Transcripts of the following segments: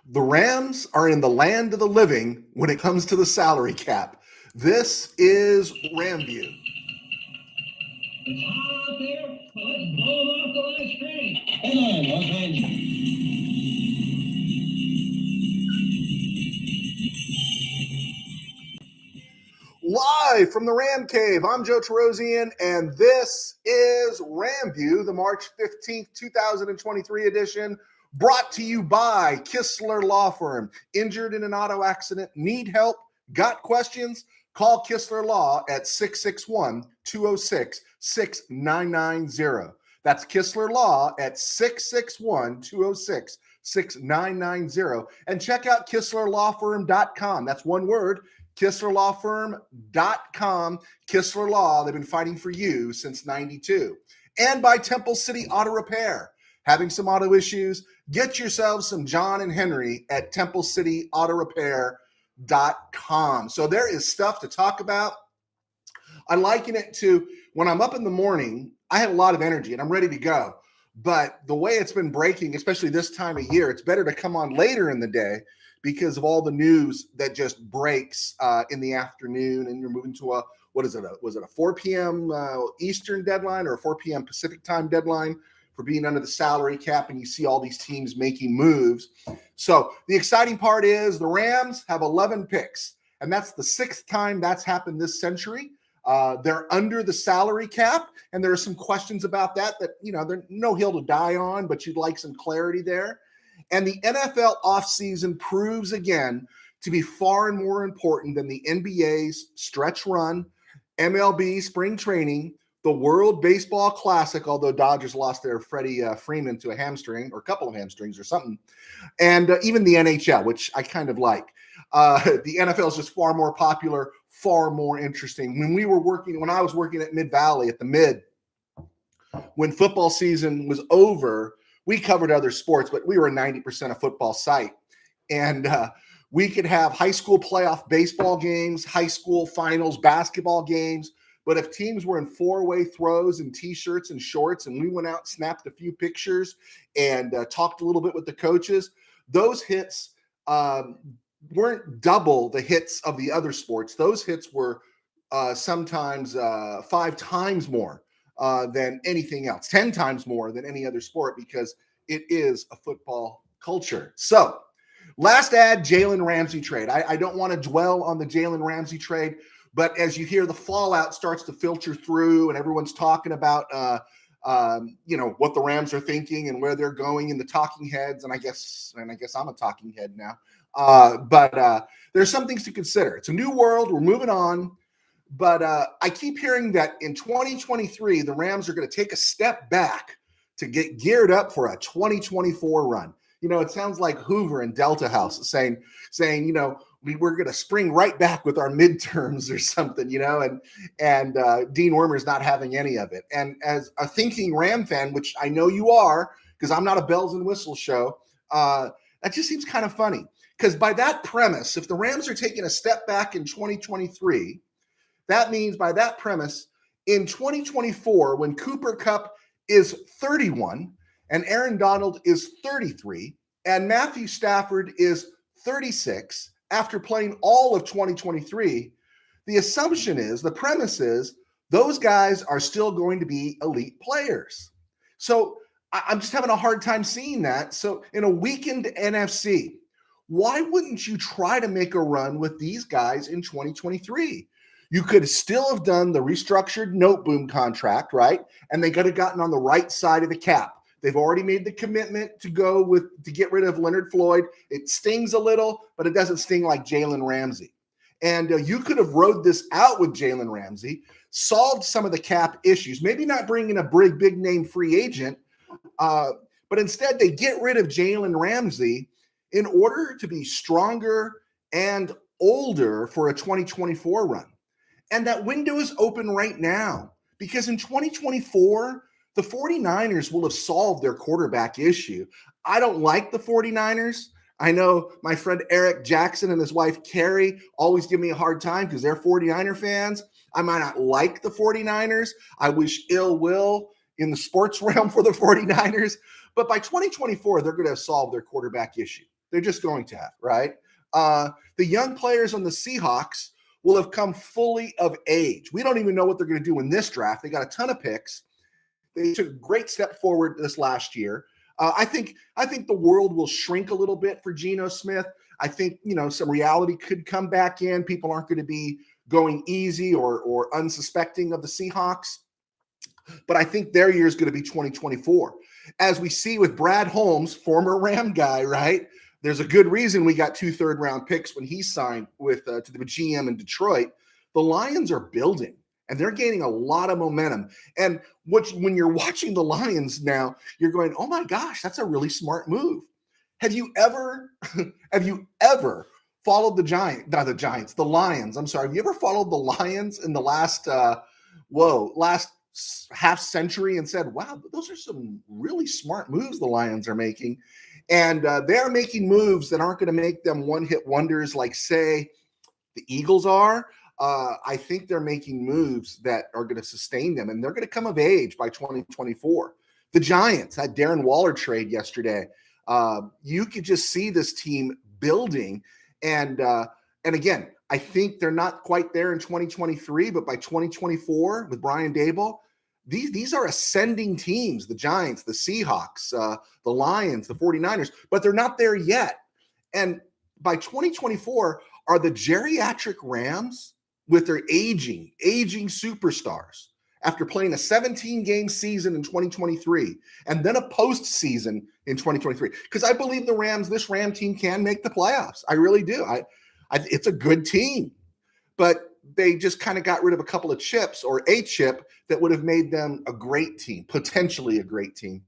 The Rams are in the land of the living when it comes to the salary cap. This is RamView. It's hot out there, so let's blow them off the last train. Hang on, Los Angeles. Live from the Ram Cave, I'm Joe Terosian, and this is RamView, the March 15th, 2023 edition, brought to you by Kistler Law Firm. Injured in an auto accident, need help, got questions? Call Kistler Law at 661-206-6990. That's Kistler Law at 661-206-6990. And check out KistlerLawFirm.com. That's one word. KistlerLawFirm.com. Kistler Law, they've been fighting for you since 92. And by Temple City Auto Repair. Having some auto issues? Get yourselves some John and Henry at TempleCityAutoRepair.com. So there is stuff to talk about. I liken it to when I'm up in the morning, I have a lot of energy and I'm ready to go. But the way it's been breaking, especially this time of year, it's better to come on later in the day because of all the news that just breaks in the afternoon, and you're moving to was it a 4 p.m. Eastern deadline or a 4 p.m. Pacific time deadline for being under the salary cap, and you see all these teams making moves. So the exciting part is the Rams have 11 picks, and that's the sixth time that's happened this century. They're under the salary cap, and there are some questions about that, they're no hill to die on, but you'd like some clarity there. And the NFL offseason proves again to be far and more important than the NBA's stretch run, MLB spring training, the World Baseball Classic, although Dodgers lost their Freddie Freeman to a hamstring or a couple of hamstrings or something, and even the NHL, which I kind of like. The NFL is just far more popular, far more interesting. When I was working at Mid-Valley at the Mid, when football season was over, we covered other sports, but we were a 90% of football site. And we could have high school playoff baseball games, high school finals basketball games. But if teams were in four-way throws and T-shirts and shorts, and we went out, snapped a few pictures, and talked a little bit with the coaches, those hits weren't double the hits of the other sports. Those hits were sometimes 5 times more than anything else, 10 times more than any other sport, because it is a football culture. So last ad, Jalen Ramsey trade. I don't want to dwell on the Jalen Ramsey trade, but as you hear the fallout starts to filter through and everyone's talking about, what the Rams are thinking and where they're going in the talking heads. And I guess I'm a talking head now. But there's some things to consider. It's a new world. We're moving on. But I keep hearing that in 2023, the Rams are going to take a step back to get geared up for a 2024 run. It sounds like Hoover and Delta House saying, we're going to spring right back with our midterms or something, and Dean Wormer's not having any of it. And as a thinking Ram fan, which I know you are, because I'm not a bells and whistles show, that just seems kind of funny. Because by that premise, if the Rams are taking a step back in 2023, that means by that premise, in 2024, when Cooper Kupp is 31 and Aaron Donald is 33 and Matthew Stafford is 36, after playing all of 2023, the assumption is, the premise is, those guys are still going to be elite players. So I'm just having a hard time seeing that. So in a weakened NFC, why wouldn't you try to make a run with these guys in 2023? You could still have done the restructured note boom contract, right? And they could have gotten on the right side of the cap. They've already made the commitment to get rid of Leonard Floyd. It stings a little, but it doesn't sting like Jalen Ramsey. And you could have rode this out with Jalen Ramsey, solved some of the cap issues, maybe not bringing a big name free agent, but instead they get rid of Jalen Ramsey in order to be stronger and older for a 2024 run. And that window is open right now, because in 2024, the 49ers will have solved their quarterback issue. I don't like the 49ers. I know my friend Eric Jackson and his wife Carrie always give me a hard time because they're 49er fans. I might not like the 49ers. I wish ill will in the sports realm for the 49ers. But by 2024, they're going to have solved their quarterback issue. They're just going to have, right? The young players on the Seahawks will have come fully of age. We don't even know what they're going to do in this draft. They got a ton of picks. They took a great step forward this last year. I think the world will shrink a little bit for Geno Smith. I think, some reality could come back in. People aren't going to be going easy or unsuspecting of the Seahawks. But I think their year is going to be 2024. As we see with Brad Holmes, former Ram guy, right? There's a good reason we got 2 third-round picks when he signed with to the GM in Detroit. The Lions are building, and they're gaining a lot of momentum. And when you're watching the Lions now, you're going, oh my gosh, that's a really smart move. Have you ever followed the Lions? I'm sorry. Have you ever followed the Lions in the last half century and said, wow, those are some really smart moves the Lions are making? And they're making moves that aren't going to make them one-hit wonders like, say, the Eagles are. I think they're making moves that are going to sustain them, and they're going to come of age by 2024. The Giants had Darren Waller trade yesterday. You could just see this team building. And again, I think they're not quite there in 2023, but by 2024 with Brian Daboll, these are ascending teams, the Giants, the Seahawks, the Lions, the 49ers, but they're not there yet. And by 2024 are the geriatric Rams with their aging superstars after playing a 17-game season in 2023 and then a postseason in 2023. Because I believe this Ram team can make the playoffs. I really do. It's a good team. But they just kind of got rid of a couple of chips or a chip that would have made them a great team, potentially a great team.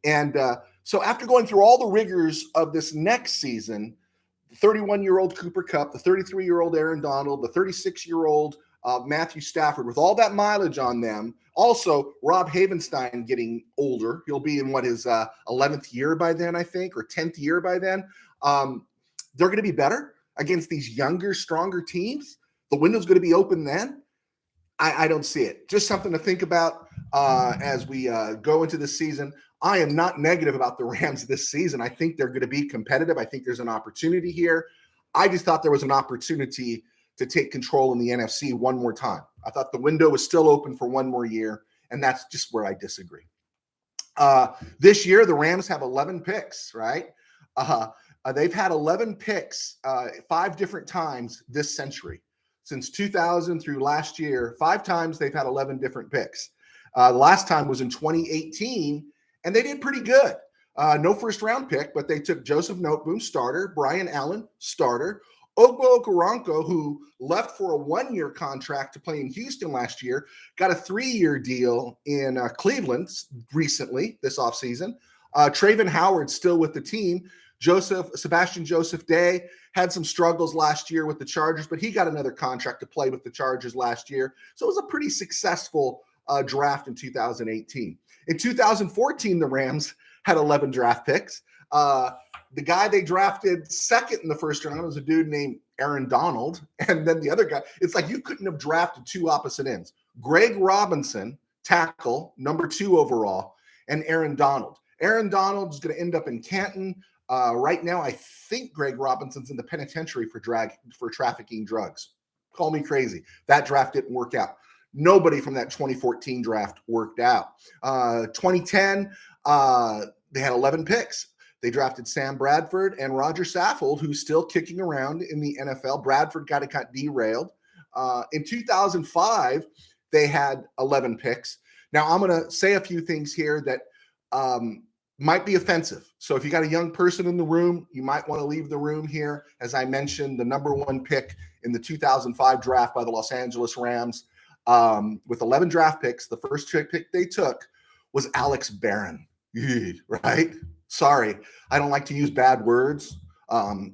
And so after going through all the rigors of this next season, the 31-year-old Cooper Kupp, the 33-year-old Aaron Donald, the 36-year-old Matthew Stafford, with all that mileage on them, also Rob Havenstein getting older. He'll be in his 11th year by then, I think, or 10th year by then. They're going to be better against these younger, stronger teams. The window's going to be open then. I don't see it. Just something to think about as we go into this season. I am not negative about the Rams this season. I think they're going to be competitive. I think there's an opportunity here. I just thought there was an opportunity to take control in the NFC one more time. I thought the window was still open for one more year, and that's just where I disagree. This year, the Rams have 11 picks, right? They've had 11 picks 5 different times this century. Since 2000 through last year, 5 times they've had 11 different picks. The last time was in 2018, and they did pretty good. No first-round pick, but they took Joseph Noteboom, starter, Brian Allen, starter, Ogbo Okoronkwo, who left for a 1-year contract to play in Houston last year, got a 3-year deal in Cleveland recently this offseason. Travon Howard still with the team. Sebastian Joseph Day had some struggles last year with the Chargers, but he got another contract to play with the Chargers last year. So it was a pretty successful draft in 2018. In 2014, the Rams had 11 draft picks. The guy they drafted second in the first round was a dude named Aaron Donald. And then the other guy, it's like you couldn't have drafted 2 opposite ends. Greg Robinson, tackle, number 2 overall, and Aaron Donald. Aaron Donald is going to end up in Canton. Right now, I think Greg Robinson's in the penitentiary for trafficking drugs. Call me crazy. That draft didn't work out. Nobody from that 2014 draft worked out. 2010, they had 11 picks. They drafted Sam Bradford and Roger Saffold, who's still kicking around in the NFL. Bradford got derailed. In 2005, they had 11 picks. Now, I'm going to say a few things here that might be offensive. So if you got a young person in the room, you might want to leave the room here. As I mentioned, the number 1 pick in the 2005 draft by the Los Angeles Rams, with 11 draft picks, the first pick they took was Alex Barron, right? Sorry, I don't like to use bad words. If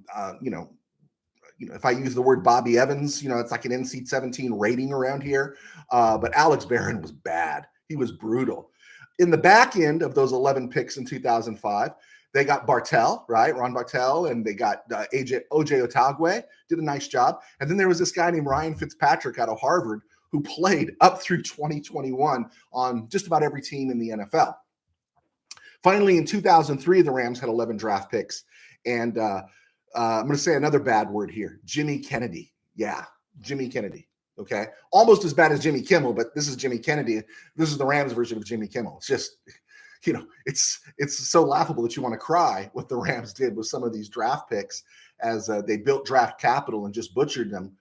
I use the word Bobby Evans, it's like an NC-17 rating around here. But Alex Barron was bad. He was brutal. In the back end of those 11 picks in 2005, they got Bartell, right? Ron Bartell, and they got OJ Otagwe, did a nice job. And then there was this guy named Ryan Fitzpatrick out of Harvard who played up through 2021 on just about every team in the NFL. Finally, in 2003, the Rams had 11 draft picks. And I'm going to say another bad word here, Jimmy Kennedy. Yeah, Jimmy Kennedy. Okay, almost as bad as Jimmy Kimmel, but this is Jimmy Kennedy. This is the Rams version of Jimmy Kimmel. It's just, it's so laughable that you want to cry what the Rams did with some of these draft picks as they built draft capital and just butchered them.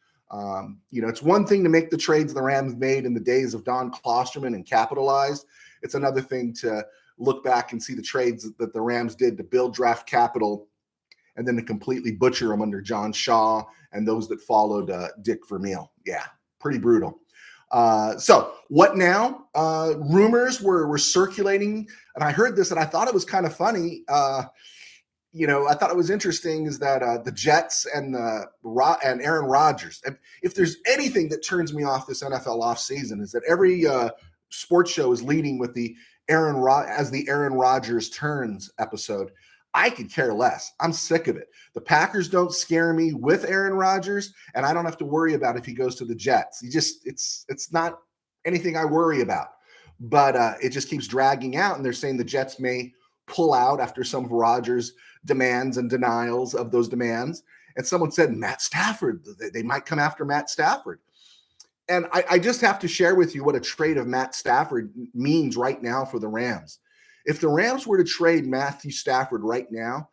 It's one thing to make the trades the Rams made in the days of Don Klosterman and capitalized. It's another thing to look back and see the trades that the Rams did to build draft capital and then to completely butcher them under John Shaw and those that followed Dick Vermeil. Yeah, pretty brutal. So what now? Rumors were circulating, and I heard this, and I thought it was kind of funny. I thought it was interesting is that the Jets and Aaron Rodgers. If there's anything that turns me off this NFL offseason is that every sports show is leading with the Aaron Rodgers turns episode. I could care less. I'm sick of it. The Packers don't scare me with Aaron Rodgers, and I don't have to worry about if he goes to the Jets. It's not anything I worry about. But it just keeps dragging out, and they're saying the Jets may pull out after some of Rodgers' demands and denials of those demands. And someone said Matt Stafford. They might come after Matt Stafford. And I just have to share with you what a trade of Matt Stafford means right now for the Rams. If the Rams were to trade Matthew Stafford right now,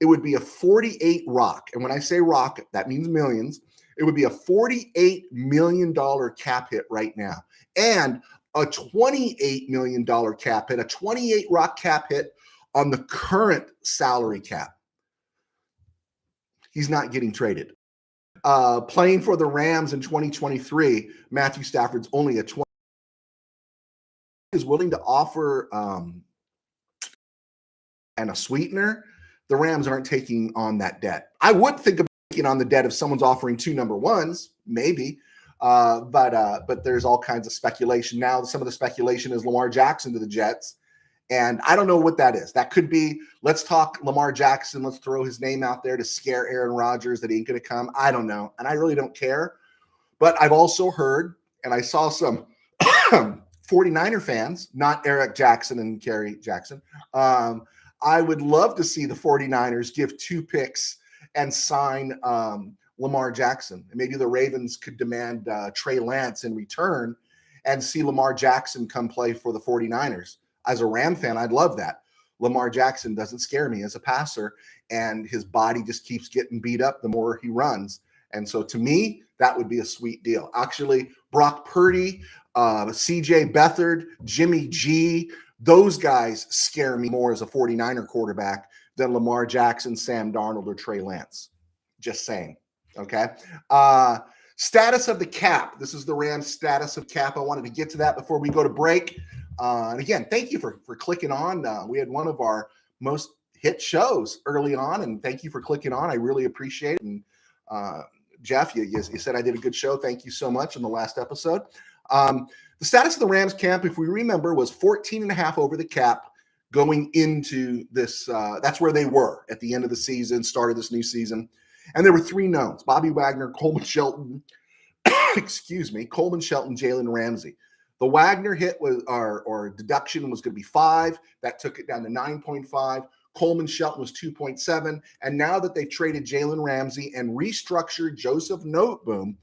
it would be a 48 rock. And when I say rock, that means millions. It would be a $48 million cap hit right now. And a $28 million cap hit, a 28 rock cap hit on the current salary cap. He's not getting traded. Playing for the Rams in 2023, Matthew Stafford's only a 20. Is willing to offer and a sweetener. The Rams aren't taking on that debt. I would think about taking on the debt if someone's offering 2 number ones, maybe. But there's all kinds of speculation now. Some of the speculation is Lamar Jackson to the Jets. And I don't know what that is. That could be, let's talk Lamar Jackson. Let's throw his name out there to scare Aaron Rodgers that he ain't going to come. I don't know. And I really don't care. But I've also heard, and I saw some 49er fans, not Eric Jackson and Kerry Jackson. I would love to see the 49ers give 2 picks and sign Lamar Jackson. And maybe the Ravens could demand Trey Lance in return and see Lamar Jackson come play for the 49ers. As a Ram fan, I'd love that. Lamar Jackson doesn't scare me as a passer, and his body just keeps getting beat up the more he runs. And so to me, that would be a sweet deal. Actually, Brock Purdy, CJ Beathard, Jimmy G, those guys scare me more as a 49er quarterback than Lamar Jackson, Sam Darnold, or Trey Lance. Just saying. Okay. Status of the cap. This is the Rams' status of cap. I wanted to get to that before we go to break. And again, thank you for clicking on. We had one of our most hit shows early on, and thank you for clicking on. I really appreciate it. And Jeff, you said I did a good show. Thank you so much in the last episode. The status of the Rams camp, if we remember, was 14.5 over the cap going into this. That's where they were at the end of the season, start of this new season. And there were 3 knowns: Bobby Wagner, Coleman Shelton, Coleman Shelton, Jalen Ramsey. The Wagner hit was or deduction was going to be 5. That took it down to 9.5. Coleman Shelton was 2.7. And now that they've traded Jalen Ramsey and restructured Joseph Noteboom,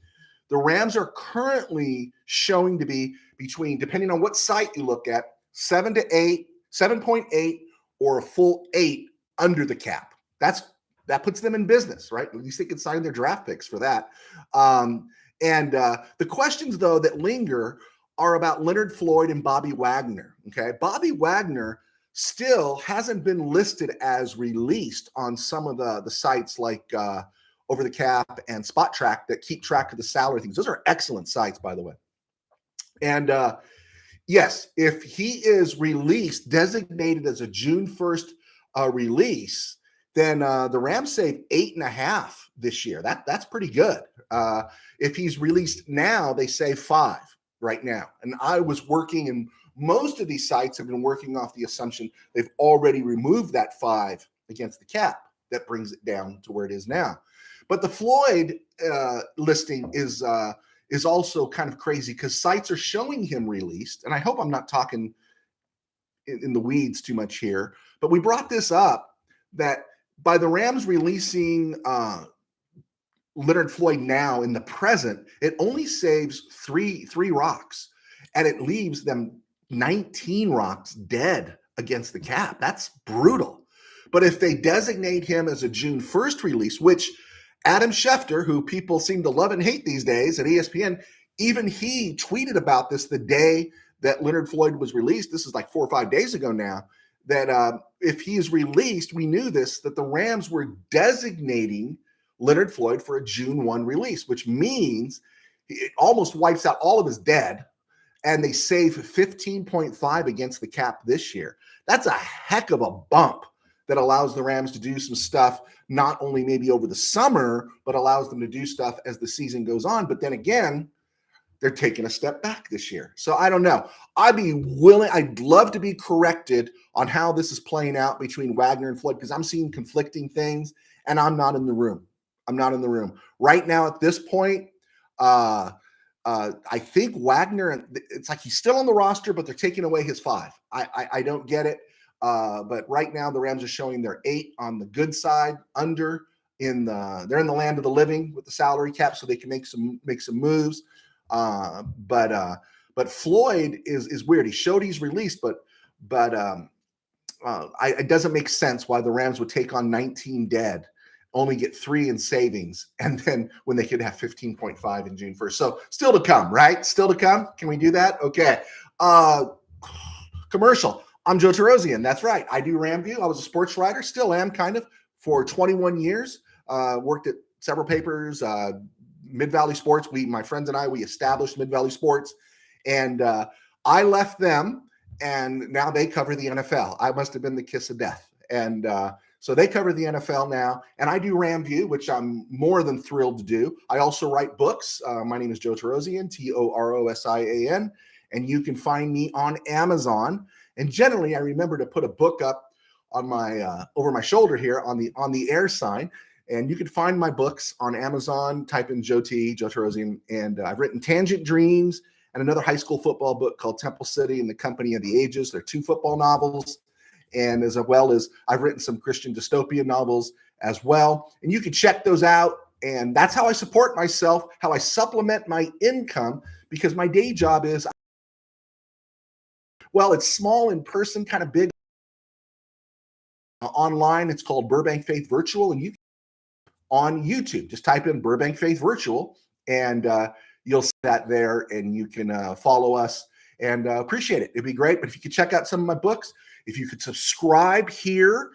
the Rams are currently showing to be between, depending on what site you look at, 7 to 8, 7.8, or a full 8 under the cap. That puts them in business, right? At least they can sign their draft picks for that. The questions, though, that linger are about Leonard Floyd and Bobby Wagner. Okay, Bobby Wagner still hasn't been listed as released on some of the sites like Over the Cap and Spot Track that keep track of the salary things. Those are excellent sites, by the way. And yes, if he is released, designated as a June 1st release, then the Rams save 8.5 this year. That's pretty good. If he's released now, they save 5 right now. And I was working, and most of these sites have been working off the assumption they've already removed that 5 against the cap. That brings it down to where it is now. But the Floyd listing is also kind of crazy because sites are showing him released. And I hope I'm not talking in the weeds too much here, but we brought this up that by the Rams releasing Leonard Floyd now in the present, it only saves three rocks, and it leaves them 19 rocks dead against the cap. That's brutal. But if they designate him as a June 1st release, which Adam Schefter, who people seem to love and hate these days at ESPN, even he tweeted about this the day that Leonard Floyd was released. This is like 4 or 5 days ago now, that if he is released, we knew this, that the Rams were designating Leonard Floyd for a June 1 release, which means it almost wipes out all of his dead, and they save 15.5 against the cap this year. That's a heck of a bump that allows the Rams to do some stuff, not only maybe over the summer, but allows them to do stuff as the season goes on. But then again, they're taking a step back this year. So I don't know. I'd love to be corrected on how this is playing out between Wagner and Floyd, because I'm seeing conflicting things, and I'm not in the room. I'm not in the room. Right now at this point, I think Wagner, it's like he's still on the roster, but they're taking away his 5. I don't get it. But right now the Rams are showing they're 8 on the good side, under they're in the land of the living with the salary cap, so they can make some moves. But Floyd is weird. He showed he's released, but it doesn't make sense why the Rams would take on 19 dead, only get 3 in savings, and then when they could have 15.5 in June 1st. So still to come, right? Still to come. Can we do that? Okay. Commercial. I'm Joe Terosian. That's right. I do RamView. I was a sports writer, still am kind of, for 21 years. Worked at several papers, Mid-Valley Sports. My friends and I, we established Mid-Valley Sports, and I left them, and now they cover the NFL. I must have been the kiss of death. And so they cover the NFL now, and I do RamView, which I'm more than thrilled to do. I also write books. My name is Joe Terosian, Torosian, and you can find me on Amazon. And generally, I remember to put a book up on my over my shoulder here on the air sign. And you can find my books on Amazon. Type in Joe Terosian, and I've written Tangent Dreams and another high school football book called Temple City and the Company of the Ages. They're 2 football novels, and as well as I've written some Christian dystopian novels as well. And you can check those out. And that's how I support myself, how I supplement my income, because my day job is, well, it's small in person, kind of big online. It's called Burbank Faith Virtual, and you on YouTube, just type in Burbank Faith Virtual, and you'll see that there, and you can follow us, and appreciate it. It'd be great. But if you could check out some of my books, if you could subscribe here,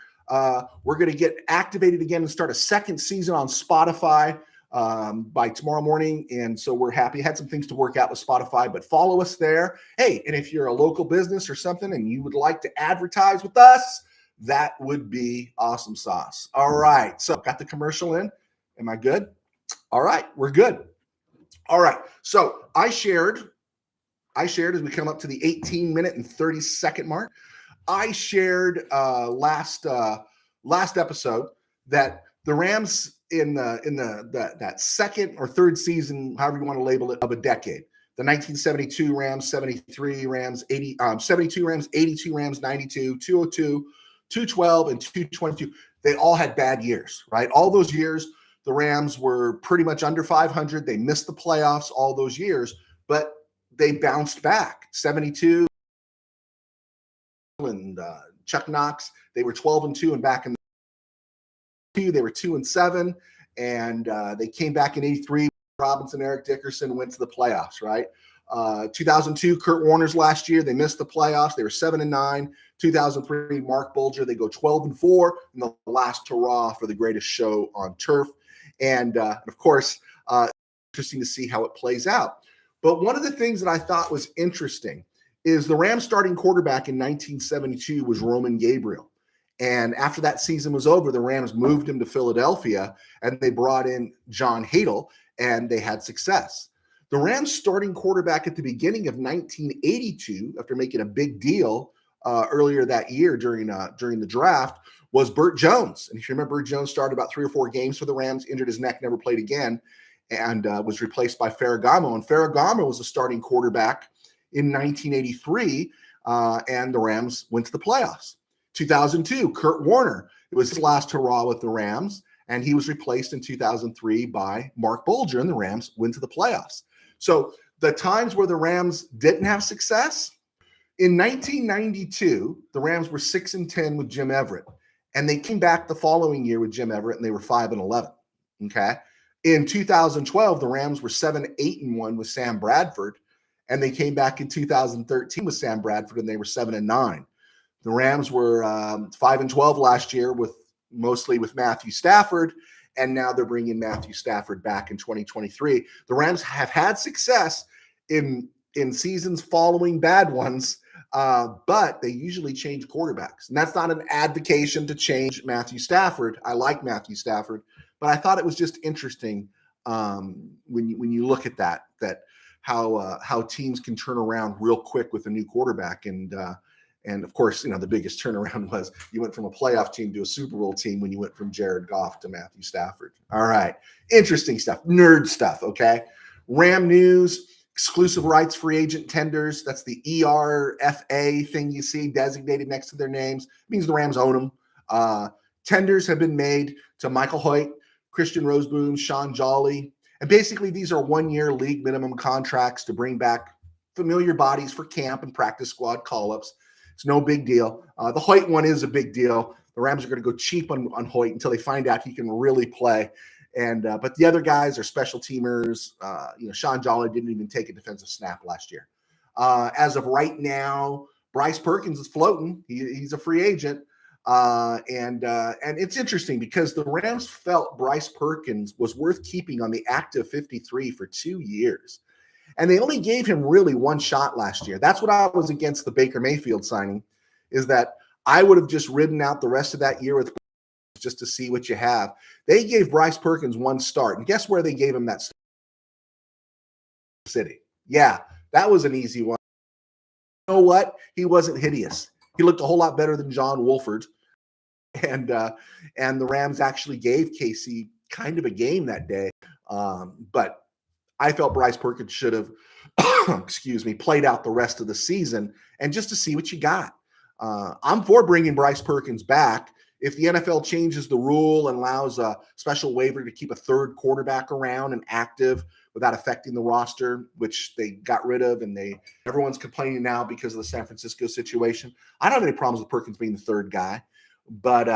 we're going to get activated again and start a 2nd season on Spotify by tomorrow morning. And so we're happy. Had some things to work out with Spotify, but follow us there. Hey, and if you're a local business or something and you would like to advertise with us, that would be awesome sauce. All right. So got the commercial in. Am I good? All right. We're good. All right. So I shared as we come up to the 18-minute and 30-second mark, I shared last episode that the Rams in that 2nd or 3rd season, however you want to label it, of a decade, the 1972 Rams, 73 Rams, 72 Rams, 82 Rams, 92, 202, 212, and 222, they all had bad years, right? All those years, the Rams were pretty much under 500. They missed the playoffs all those years, but they bounced back. 72 and Chuck Knox, they were 12-2, and back in the they were 2-7, and they came back in 83. Robinson, Eric Dickerson went to the playoffs, right? 2002, Kurt Warner's last year, they missed the playoffs. They were 7-9. 2003, Mark Bulger, they go 12-4 in the last hurrah for the greatest show on turf. And of course, interesting to see how it plays out. But one of the things that I thought was interesting is the Rams starting quarterback in 1972 was Roman Gabriel. And after that season was over, the Rams moved him to Philadelphia, and they brought in John Hadel, and they had success. The Rams starting quarterback at the beginning of 1982, after making a big deal earlier that year during the draft, was Burt Jones. And if you remember, Burt Jones started about 3 or 4 games for the Rams, injured his neck, never played again, and was replaced by Ferragamo. And Ferragamo was a starting quarterback in 1983, and the Rams went to the playoffs. 2002, Kurt Warner. It was his last hurrah with the Rams, and he was replaced in 2003 by Mark Bulger, and the Rams went to the playoffs. So the times where the Rams didn't have success, in 1992, the Rams were 6-10 with Jim Everett, and they came back the following year with Jim Everett, and they were 5-11. Okay. In 2012, the Rams were 7-8-1 with Sam Bradford, and they came back in 2013 with Sam Bradford, and they were 7-9. The Rams were 5-12 last year mostly with Matthew Stafford, and now they're bringing Matthew Stafford back in 2023. The Rams have had success in seasons following bad ones, but they usually change quarterbacks. And that's not an advocation to change Matthew Stafford. I like Matthew Stafford, but I thought it was just interesting when you look at that how teams can turn around real quick with a new quarterback. And of course, the biggest turnaround was you went from a playoff team to a Super Bowl team when you went from Jared Goff to Matthew Stafford. All right. Interesting stuff. Nerd stuff, okay? Ram news, exclusive rights free agent tenders. That's the ERFA thing you see designated next to their names. It means the Rams own them. Tenders have been made to Michael Hoyt, Christian Roseboom, Sean Jolly. And basically, these are one-year league minimum contracts to bring back familiar bodies for camp and practice squad call-ups. It's no big deal. The Hoyt one is a big deal. The Rams are going to go cheap on Hoyt until they find out he can really play. And but the other guys are special teamers. Sean Jolly didn't even take a defensive snap last year. As of right now, Bryce Perkins is floating. He's a free agent. And it's interesting because the Rams felt Bryce Perkins was worth keeping on the active 53 for 2 years. And they only gave him really one shot last year. That's what I was against the Baker Mayfield signing, is that I would have just ridden out the rest of that year with just to see what you have. They gave Bryce Perkins one start. And guess where they gave him that start? City. Yeah, that was an easy one. You know what? He wasn't hideous. He looked a whole lot better than John Wolford. And the Rams actually gave KC kind of a game that day. But I felt Bryce Perkins should have, played out the rest of the season and just to see what you got. I'm for bringing Bryce Perkins back. If the NFL changes the rule and allows a special waiver to keep a third quarterback around and active without affecting the roster, which they got rid of, and everyone's complaining now because of the San Francisco situation. I don't have any problems with Perkins being the third guy, but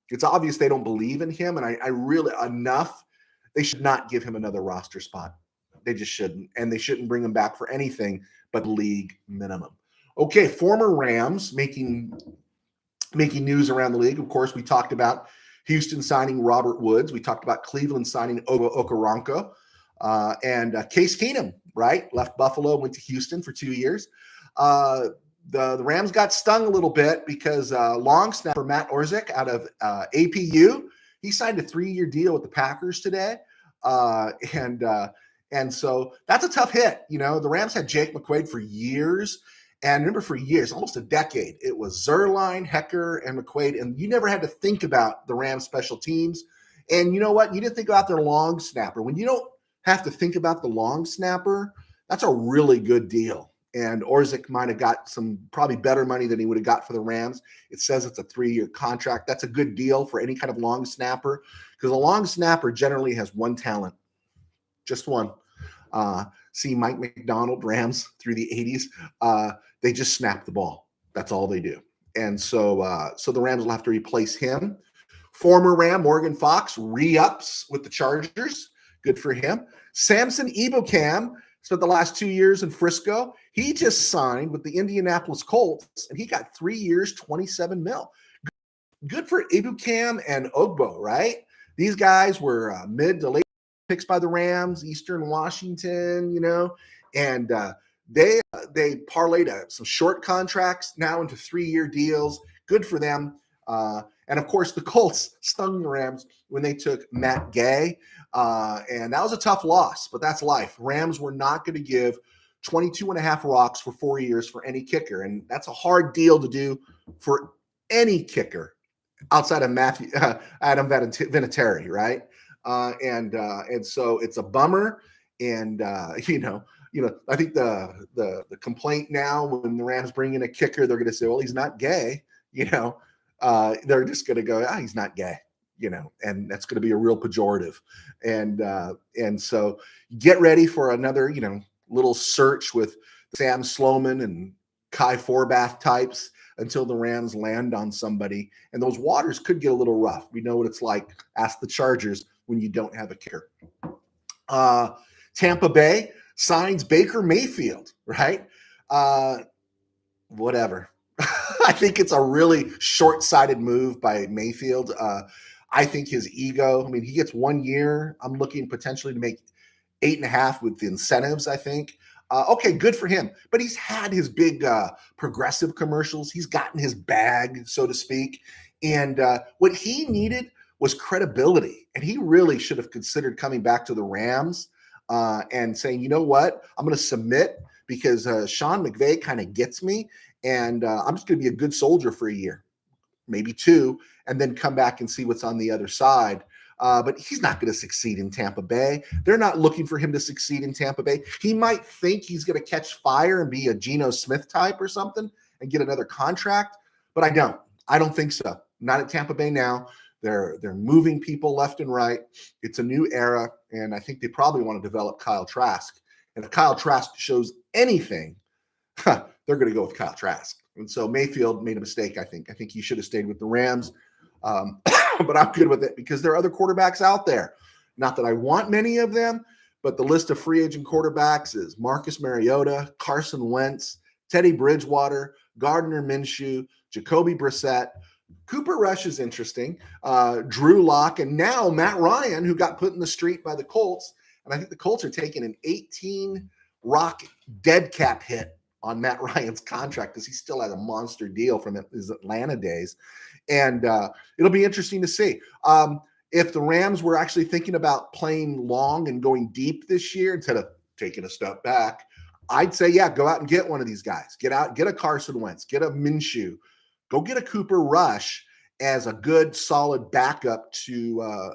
it's obvious they don't believe in him, and I really they should not give him another roster spot. They just shouldn't, and they shouldn't bring him back for anything but league minimum. Okay, former Rams making news around the league. Of course, we talked about Houston signing Robert Woods. We talked about Cleveland signing Okoronkwo. And Case Keenum, right? Left Buffalo, went to Houston for 2 years. The Rams got stung a little bit because long snapper Matt Orzik out of APU, he signed a 3-year deal with the Packers today. And so that's a tough hit. The Rams had Jake McQuaid for years. And remember, for years, almost a decade, it was Zerline, Hecker, and McQuaid. And you never had to think about the Rams special teams. And you know what? You didn't think about their long snapper. When you don't have to think about the long snapper, that's a really good deal. And Orzik might have got some probably better money than he would have got for the Rams. It says it's a 3-year contract. That's a good deal for any kind of long snapper, because a long snapper generally has one talent, just one. See Mike McDonald, Rams through the 80s. They just snap the ball. That's all they do. And so the Rams will have to replace him. Former Ram Morgan Fox re-ups with the Chargers. Good for him. Samson Ebukam spent the last 2 years in Frisco. He just signed with the Indianapolis Colts, and he got 3 years, $27 million. Good for Ebukam and Ogbo, right? These guys were mid to late picks by the Rams, Eastern Washington, and they parlayed some short contracts now into 3-year deals. Good for them. And of course, the Colts stung the Rams when they took Matt Gay. And that was a tough loss, but that's life. Rams were not going to give 22.5 rocks for 4 years for any kicker. And that's a hard deal to do for any kicker outside of Adam Vinatieri, right? And so it's a bummer. And, I think the complaint now when the Rams bring in a kicker, they're going to say, well, he's not gay, they're just going to go, he's not gay, and that's going to be a real pejorative. And so get ready for another, little search with Sam Sloman and Kai Forbath types until the Rams land on somebody. And those waters could get a little rough. We know what it's like. Ask the Chargers when you don't have a kicker. Tampa Bay signs Baker Mayfield, right? Whatever. I think it's a really short-sighted move by Mayfield. I think his ego, he gets 1 year. I'm looking potentially to make 8.5 with the incentives, I think. Okay, good for him. But he's had his big progressive commercials. He's gotten his bag, so to speak. And what he needed was credibility. And he really should have considered coming back to the Rams and saying, you know what, I'm going to submit because Sean McVay kind of gets me. And I'm just going to be a good soldier for a year, maybe 2, and then come back and see what's on the other side. But he's not going to succeed in Tampa Bay. They're not looking for him to succeed in Tampa Bay. He might think he's going to catch fire and be a Geno Smith type or something and get another contract, but I don't think so. Not at Tampa Bay now. They're moving people left and right. It's a new era, and I think they probably want to develop Kyle Trask. And if Kyle Trask shows anything, they're going to go with Kyle Trask. And so Mayfield made a mistake, I think. I think he should have stayed with the Rams. But I'm good with it because there are other quarterbacks out there. Not that I want many of them, but the list of free agent quarterbacks is Marcus Mariota, Carson Wentz, Teddy Bridgewater, Gardner Minshew, Jacoby Brissett. Cooper Rush is interesting. Drew Lock, and now Matt Ryan, who got put in the street by the Colts. And I think the Colts are taking an 18 rock dead cap hit on Matt Ryan's contract because he still has a monster deal from his Atlanta days. And it'll be interesting to see. If the Rams were actually thinking about playing long and going deep this year instead of taking a step back, I'd say, go out and get one of these guys. Get a Carson Wentz, get a Minshew, go get a Cooper Rush as a good, solid backup to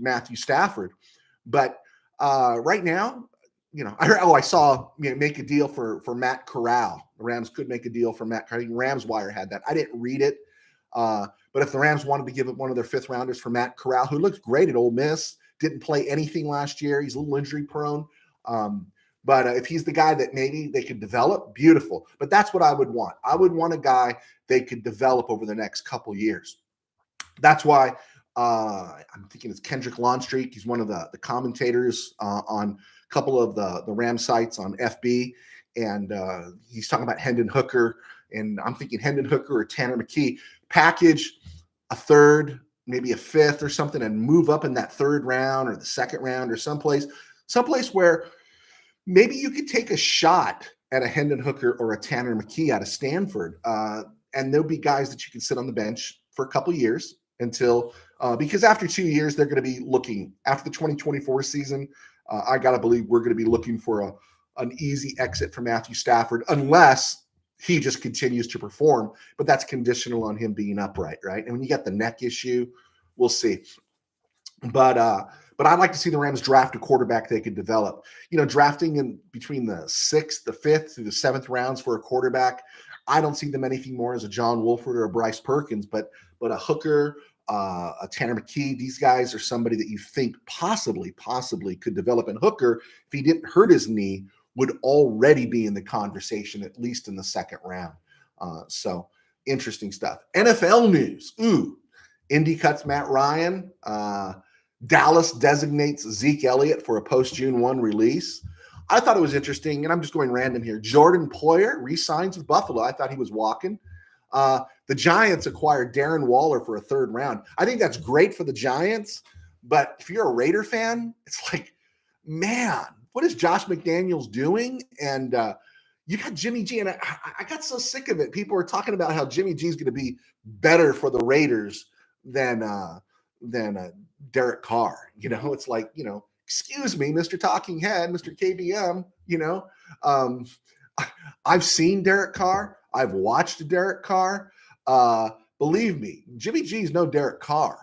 Matthew Stafford. But right now, I saw make a deal for Matt Corral. The Rams could make a deal for Matt Corral. Rams Wire had that. I didn't read it. But if the Rams wanted to give up one of their 5th rounders for Matt Corral, who looked great at Ole Miss, didn't play anything last year. He's a little injury prone. But if he's the guy that maybe they could develop, beautiful. But that's what I would want. I would want a guy they could develop over the next couple years. That's why I'm thinking it's Kendrick Lawnstreak. He's one of the commentators on a couple of the Ram sites on FB. And he's talking about Hendon Hooker. And I'm thinking Hendon Hooker or Tanner McKee, package a 3rd, maybe a 5th or something, and move up in that 3rd round or the 2nd round or someplace where maybe you could take a shot at a Hendon Hooker or a Tanner McKee out of Stanford. And there'll be guys that you can sit on the bench for a couple years until because after 2 years, they're going to be looking after the 2024 season. I got to believe we're going to be looking for an easy exit for Matthew Stafford unless he just continues to perform, but that's conditional on him being upright, right? And when you got the neck issue, we'll see. But I'd like to see the Rams draft a quarterback they could develop. Drafting in between the 6th, the 5th, through the 7th rounds for a quarterback, I don't see them anything more as a John Wolford or a Bryce Perkins, but a Hooker, a Tanner McKee, these guys are somebody that you think possibly could develop. And Hooker, if he didn't hurt his knee, would already be in the conversation, at least in the 2nd round. So interesting stuff. NFL news. Indy cuts Matt Ryan. Dallas designates Zeke Elliott for a post-June 1 release. I thought it was interesting, and I'm just going random here. Jordan Poyer re-signs with Buffalo. I thought he was walking. The Giants acquired Darren Waller for a 3rd round. I think that's great for the Giants, but if you're a Raider fan, it's like, man, what is Josh McDaniels doing? And you got Jimmy G, and I got so sick of it. People are talking about how Jimmy G is going to be better for the Raiders than Derek Carr. It's like, excuse me, Mr. Talking Head, Mr. KBM. I've seen Derek Carr. I've watched Derek Carr. Believe me, Jimmy G is no Derek Carr.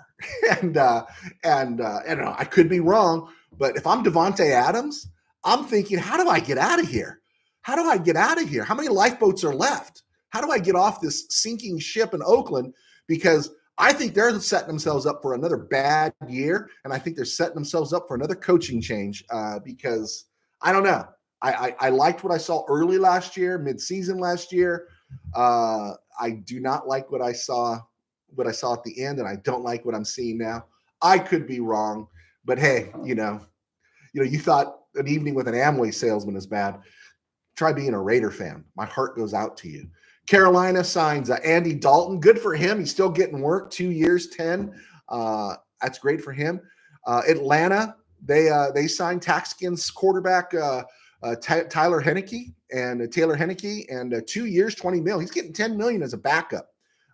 and I don't know, I could be wrong, but if I'm Devontae Adams, I'm thinking, how do I get out of here? How do I get out of here? How many lifeboats are left? How do I get off this sinking ship in Oakland? because I think they're setting themselves up for another bad year, and I think they're setting themselves up for another coaching change because I don't know. I liked what I saw early last year, mid-season last year. I do not like what I saw at the end, and I don't like what I'm seeing now. I could be wrong, but hey, you thought an evening with an Amway salesman is bad. Try being a Raider fan. My heart goes out to you. Carolina signs Andy Dalton. Good for him. He's still getting work. 2 years, 10. That's great for him. Atlanta, they signed Taxkins quarterback Taylor Heineke and 2 years, 20 mil. He's getting 10 million as a backup.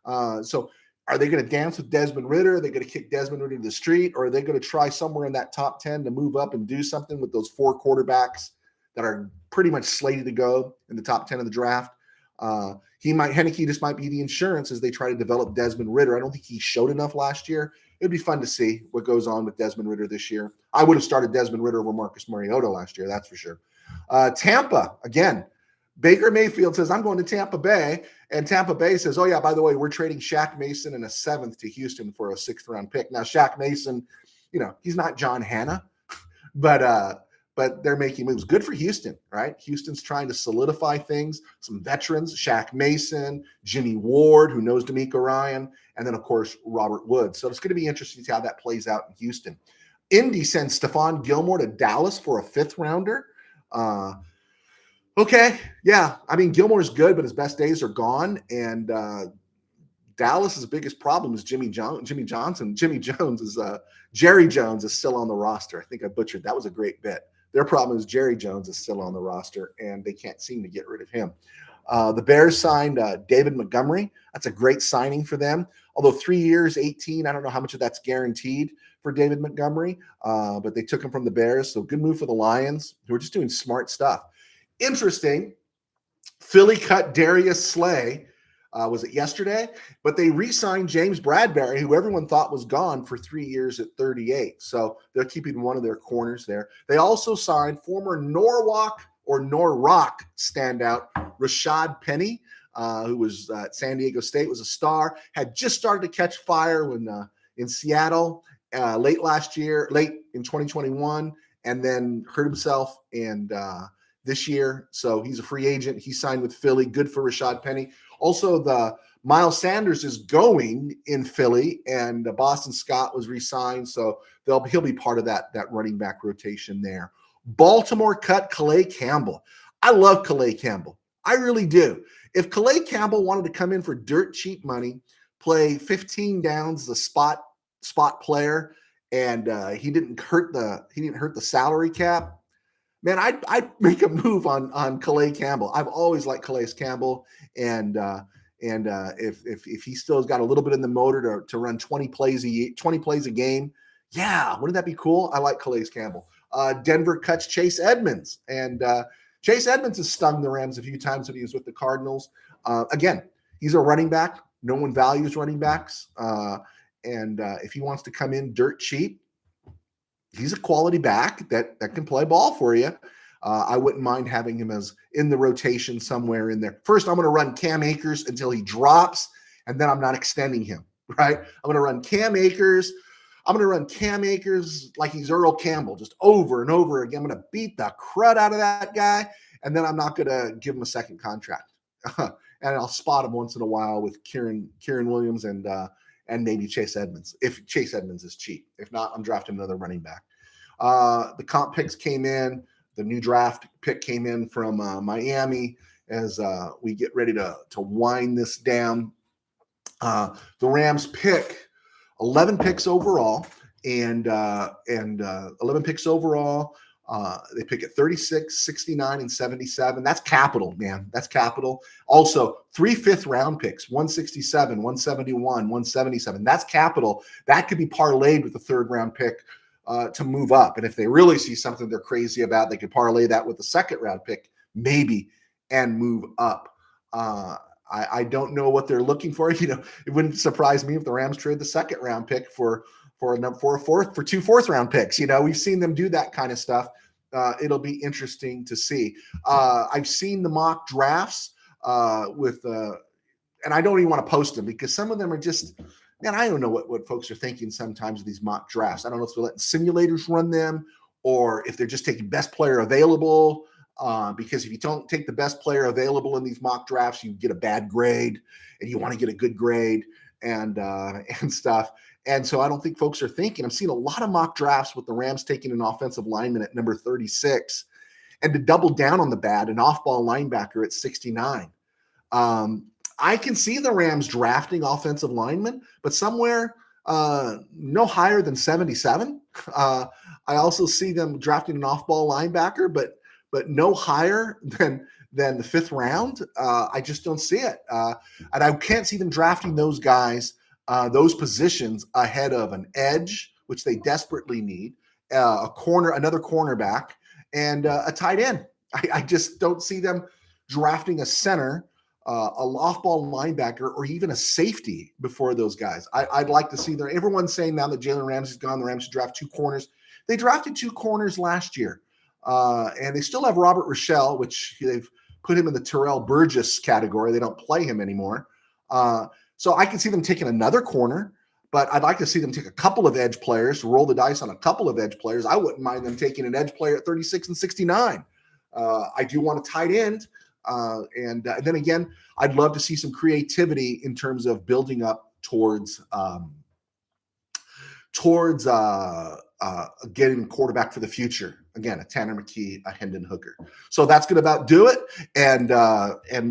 So are they going to dance with Desmond Ridder? Are they going to kick Desmond Ridder to the street? Or are they going to try somewhere in that top 10 to move up and do something with those 4 quarterbacks that are pretty much slated to go in the top 10 of the draft? Heineke just might be the insurance as they try to develop Desmond Ridder. I don't think he showed enough last year. It'd be fun to see what goes on with Desmond Ridder this year. I would have started Desmond Ridder over Marcus Mariota last year, that's for sure. Tampa, again, Baker Mayfield says, I'm going to Tampa Bay. And Tampa Bay says, oh, yeah, by the way, we're trading Shaq Mason in a 7th to Houston for a 6th-round pick. Now, Shaq Mason, he's not John Hanna, but they're making moves. Good for Houston, right? Houston's trying to solidify things. Some veterans, Shaq Mason, Jimmy Ward, who knows D'Amico Ryan, and then, of course, Robert Woods. So it's going to be interesting to see how that plays out in Houston. Indy sends Stephon Gilmore to Dallas for a 5th-rounder. Okay, yeah. I mean, Gilmore's good, but his best days are gone. And Dallas's biggest problem is Jerry Jones is still on the roster. I think I butchered. That was a great bit. Their problem is Jerry Jones is still on the roster, and they can't seem to get rid of him. The Bears signed David Montgomery. That's a great signing for them. Although 3 years, 18, I don't know how much of that's guaranteed for David Montgomery, but they took him from the Bears. So good move for the Lions, who are just doing smart stuff. Interesting, Philly cut Darius Slay. Was it yesterday? But they re-signed James Bradbury, who everyone thought was gone, for 3 years at 38. So they're keeping one of their corners there. They also signed former Norwalk standout Rashad Penny, who was at San Diego State, was a star, had just started to catch fire when in Seattle late in 2021, and then hurt himself and this year. So he's a free agent. He signed with Philly. Good for Rashad Penny. Also, the Miles Sanders is going in Philly, and Boston Scott was re-signed, so he'll be part of that running back rotation there. Baltimore cut Calais Campbell. I love Calais Campbell. I really do. If Calais Campbell wanted to come in for dirt cheap money, play 15 downs as a spot player, and he didn't hurt the salary cap, man, I'd make a move on Calais Campbell. I've always liked Calais Campbell, and if he still has got a little bit in the motor to run 20 plays a game, yeah, wouldn't that be cool? I like Calais Campbell. Denver cuts Chase Edmonds, and Chase Edmonds has stung the Rams a few times when he was with the Cardinals. Again, he's a running back. No one values running backs, and if he wants to come in dirt cheap, he's a quality back that can play ball for you. I wouldn't mind having him as in the rotation somewhere in there. First, I'm going to run Cam Akers until he drops, and then I'm not extending him, right? I'm going to run Cam Akers. I'm going to run Cam Akers like he's Earl Campbell, just over and over again. I'm going to beat the crud out of that guy, and then I'm not going to give him a second contract. And I'll spot him once in a while with Kieran Williams and maybe Chase Edmonds, if Chase Edmonds is cheap. If not, I'm drafting another running back. The comp picks came in. The new draft pick came in from Miami as we get ready to wind this down. The Rams pick 11 picks overall, and 11 picks overall. They pick at 36, 69, and 77. That's capital, man. That's capital. Also, 3 5th-round picks, 167, 171, 177. That's capital. That could be parlayed with the 3rd-round pick to move up. And if they really see something they're crazy about, they could parlay that with the 2nd-round pick, maybe, and move up. I don't know what they're looking for. It wouldn't surprise me if the Rams trade the 2nd-round pick for 2 4th-round picks. We've seen them do that kind of stuff. It'll be interesting to see. I've seen the mock drafts with and I don't even want to post them because some of them are just, man, I don't know what folks are thinking sometimes of these mock drafts. I don't know if they're letting simulators run them or if they're just taking best player available. Because if you don't take the best player available in these mock drafts, you get a bad grade, and you want to get a good grade and stuff. And so I don't think folks are thinking. I'm seeing a lot of mock drafts with the Rams taking an offensive lineman at number 36, and to double down on the bad, an off-ball linebacker at 69. I can see the Rams drafting offensive linemen, but somewhere no higher than 77. I also see them drafting an off-ball linebacker, but no higher than the 5th round. I just don't see it. And I can't see them drafting those guys, those positions ahead of an edge, which they desperately need, another cornerback, and a tight end. I just don't see them drafting a center, a off-ball linebacker, or even a safety before those guys. I'd like to see there. Everyone's saying now that Jalen Ramsey's gone, the Rams should draft 2 corners. They drafted 2 corners last year. And they still have Robert Rochelle, which they've put him in the Terrell Burgess category. They don't play him anymore. So I can see them taking another corner, but I'd like to see them take a couple of edge players, roll the dice on a couple of edge players. I wouldn't mind them taking an edge player at 36 and 69. I do want a tight end. And then again, I'd love to see some creativity in terms of building up towards getting a quarterback for the future. Again, a Tanner McKee, a Hendon Hooker. So that's going to about do it. And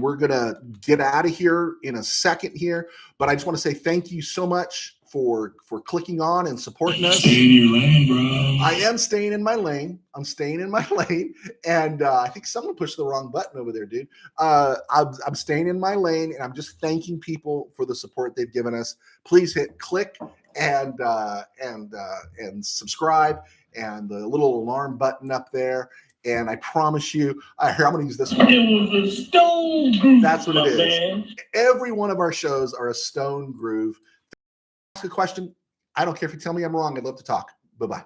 we're going to get out of here in a second here. But I just want to say thank you so much for clicking on and supporting us. Stay in your lane, bro. I am staying in my lane. I'm staying in my lane. And I think someone pushed the wrong button over there, dude. I'm staying in my lane, and I'm just thanking people for the support they've given us. Please hit click and subscribe, and the little alarm button up there. And I promise you, here, I'm going to use this one. It was a stone groove. That's what it is. Man. Every one of our shows are a stone groove. Ask a question. I don't care if you tell me I'm wrong. I'd love to talk. Bye-bye.